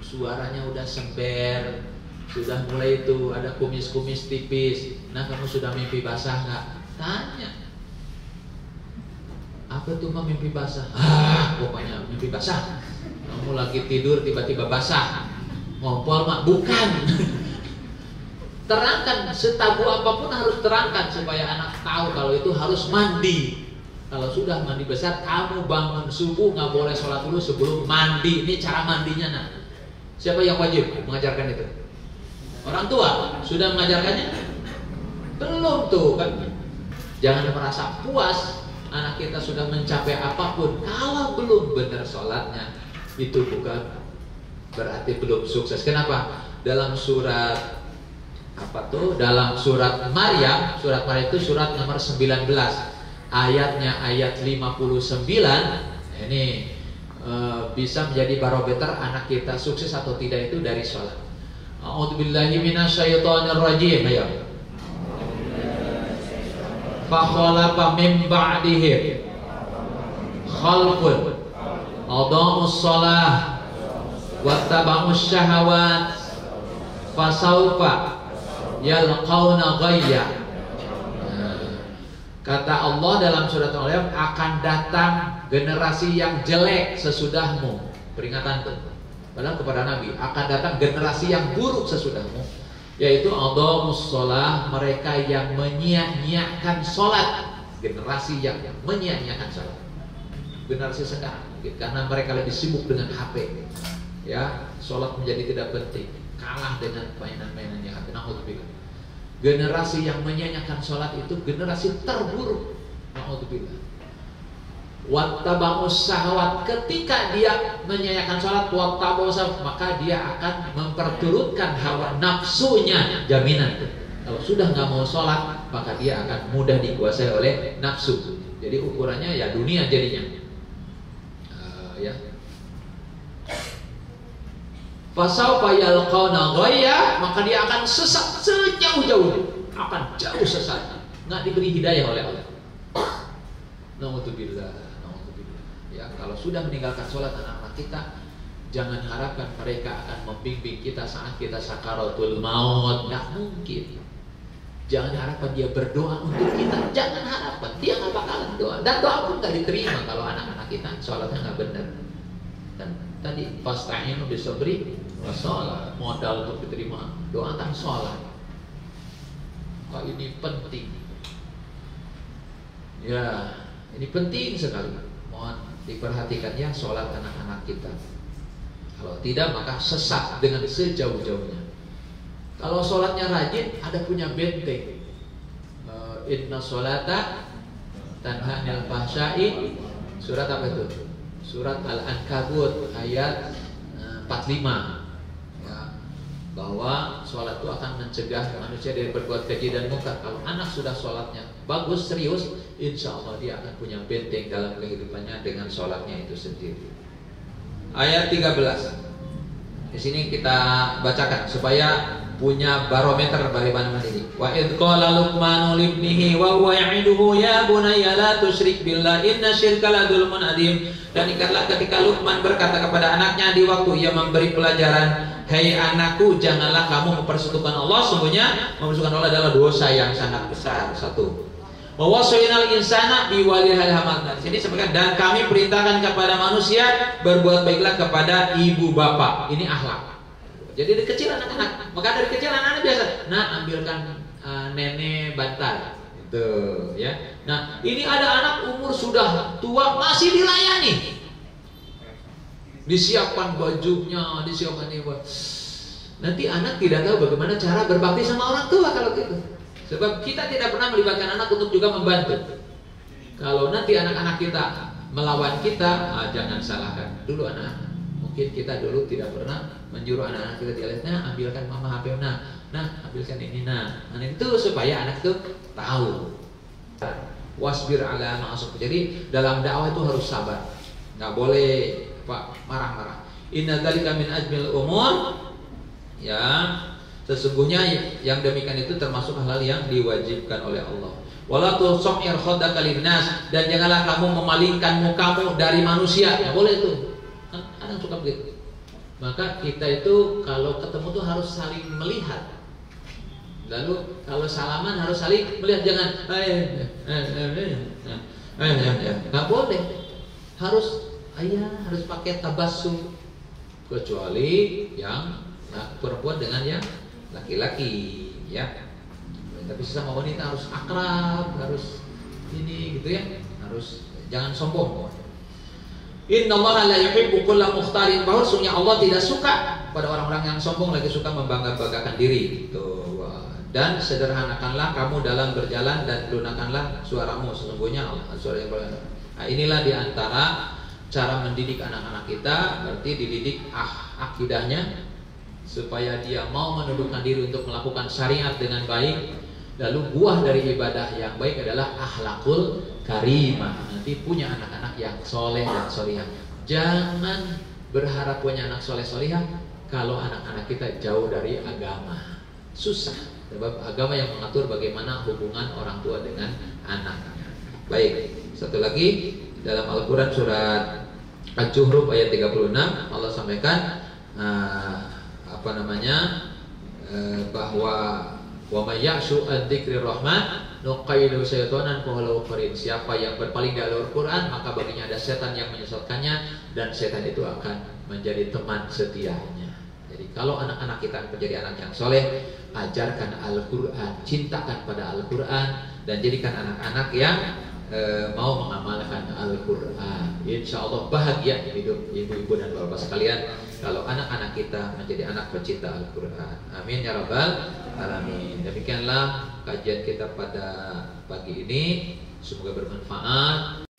suaranya udah sember, sudah mulai itu ada kumis-kumis tipis. Nah, kamu sudah mimpi basah nggak? Tanya. Apa tuh mah mimpi basah? Pokoknya mimpi basah. Kamu lagi tidur tiba-tiba basah. Ngompol mak bukan. Terangkan, setabu apapun harus terangkan supaya anak tahu kalau itu harus mandi. Kalau sudah mandi besar, kamu bangun subuh nggak boleh sholat dulu sebelum mandi. Ini cara mandinya nak. Siapa yang wajib mengajarkan itu? Orang tua sudah mengajarkannya? Belum tuh kan? Jangan merasa puas anak kita sudah mencapai apapun kalau belum benar sholatnya. Itu bukan berarti belum sukses. Kenapa? Dalam surat Dalam surat Maryam itu surat nomor 19, ayatnya ayat 59. Ini bisa menjadi barometer anak kita sukses atau tidak itu dari sholat. A'udzubillahi minasyaitonir rajim. Ayo. Fa khalafa min ba'dihim khalfun adaa'us shalah wattaba'us syahawat fasaufa yalqauna ghayya. Kata Allah dalam surat Al-Maryam, akan datang generasi yang jelek sesudahmu. Peringatan tuh. Padahal kepada Nabi, akan datang generasi yang buruk sesudahmu, yaitu adaa'us shalah, mereka yang menyia-nyiakan salat. Generasi yang menyia-nyiakan salat. Generasi sekarang, karena mereka lebih sibuk dengan HP. Ya, salat menjadi tidak penting. Kalah dengan mainan-mainan yang ada. Na'udzubillah. Generasi yang menyanyikan sholat itu generasi terburuk. Na'udzubillah. Wattaba'us syahawat, ketika dia menyanyikan sholat, wattaba'us syahawat, maka dia akan memperturutkan hawa nafsunya. Jaminan. Kalau sudah nggak mau sholat, maka dia akan mudah dikuasai oleh nafsu. Jadi ukurannya ya dunia jadinya. Ya. Fasaufa yalqauna ghayya, maka dia akan sesat sejauh-jauhnya, akan jauh sesat, nggak diberi hidayah oleh Allah. Na'udzubillah. Ya, kalau sudah meninggalkan sholat anak-anak kita, jangan harapkan mereka akan membimbing kita saat kita sakaratul maut. Nggak mungkin. Jangan harapkan dia berdoa untuk kita. Jangan harapkan, dia nggak bakalan doa. Dan doa pun nggak diterima kalau anak-anak kita sholatnya nggak benar. Dan tadi fasta'inu bisabri wassalah, modal untuk diterima doa kan sholat. Wah, ini penting. Ya, ini penting sekali. Mohon diperhatikan ya sholat anak-anak kita. Kalau tidak maka sesat dengan sejauh-jauhnya. Kalau sholatnya rajin, ada punya benteng. Inna sholata tanha 'anil fahsya'i. Surat apa itu? Surat Al-Ankabut ayat 45. Ya, bahwa sholat itu akan mencegah manusia dari berbuat keji dan munkar. Kalau anak sudah sholatnya bagus, serius, insya Allah dia akan punya benteng dalam kehidupannya dengan sholatnya itu sendiri. Ayat 13. Di sini kita bacakan supaya punya barometer bagaimana ini. Wa id qala Luqmanu libnihi wa huwa ya'iduhu ya bunayya la tusyrik billah inna syirka la dzulmun adzim. Dan ingatlah ketika Luqman berkata kepada anaknya di waktu ia memberi pelajaran, "Hai anakku, janganlah kamu mempersekutukan Allah, sesungguhnya mempersekutukan Allah adalah dosa yang sangat besar." Satu. Wa wasainal insana biwalidayhi hamalan. Jadi sebagian dan kami perintahkan kepada manusia berbuat baiklah kepada ibu bapak. Ini akhlak. Jadi dari kecil anak-anak, maka dari kecil anak-anak biasa, nah ambilkan nenek bantal, gitu ya. Nah ini ada anak umur sudah tua masih dilayani, disiapkan bajunya, disiapkan ini. Nanti anak tidak tahu bagaimana cara berbakti sama orang tua kalau gitu. Sebab kita tidak pernah melibatkan anak untuk juga membantu. Kalau nanti anak-anak kita melawan kita, jangan salahkan dulu anak-anak. Mungkin kita dulu tidak pernah menyuruh anak-anak kita dialetnya, ambilkan mama HP, nah ambilkan ini, nah itu supaya anak itu tahu. Wasbir ala ma'asuk. Jadi dalam dakwah itu harus sabar, nggak boleh marah-marah. Inna dzalika min ajmil umur. Ya, sesungguhnya yang demikian itu termasuk hal yang diwajibkan oleh Allah. Wala tus'ir khaddaka linnas, dan janganlah kamu memalingkan mukamu dari manusia. Ya boleh itu. Kan ada suka begitu. Maka kita itu kalau ketemu tuh harus saling melihat. Lalu kalau salaman harus saling melihat, jangan nggak boleh. Harus harus pakai tabassum, kecuali yang perempuan dengan yang laki-laki, ya. Tapi sesama wanita harus akrab, harus ini gitu ya, harus jangan sombong. Innallaha la yuhibbu kulla mukhtalin fakhur. Sungguhnya Allah tidak suka pada orang-orang yang sombong lagi suka membangga-banggakan diri. Tuh. Dan sederhanakanlah kamu dalam berjalan dan lunakanlah suaramu, sesungguhnya Allah suara yang berlana. Nah, inilah diantara cara mendidik anak-anak kita berarti dididik akidahnya supaya dia mau menundukkan diri untuk melakukan syariat dengan baik. Lalu buah dari ibadah yang baik adalah akhlakul karimah. Nanti punya anak-anak yang soleh dan solihah. Jangan berharap punya anak soleh solihah kalau anak-anak kita jauh dari agama. Susah. Sebab agama yang mengatur bagaimana hubungan orang tua dengan anaknya. Baik, satu lagi dalam Al-Quran surat Al-Zuhruf ayat 36 Allah sampaikan bahwa wa may ya'shu an dzikrir rahman nuqayyidu syaitanan fa huwa qarin. Siapa yang berpaling dari Al-Qur'an maka baginya ada setan yang menyesatkannya dan setan itu akan menjadi teman setianya. Jadi kalau anak-anak kita menjadi anak yang soleh, ajarkan Al-Qur'an, cintakan pada Al-Qur'an dan jadikan anak-anak yang mau mengamalkan Al-Qur'an. Insyaallah bahagia hidup ibu-ibu dan bapak sekalian kalau anak-anak kita menjadi anak pecinta Al-Qur'an. Amin ya rabbal alamin. Demikianlah kajian kita pada pagi ini. Semoga bermanfaat.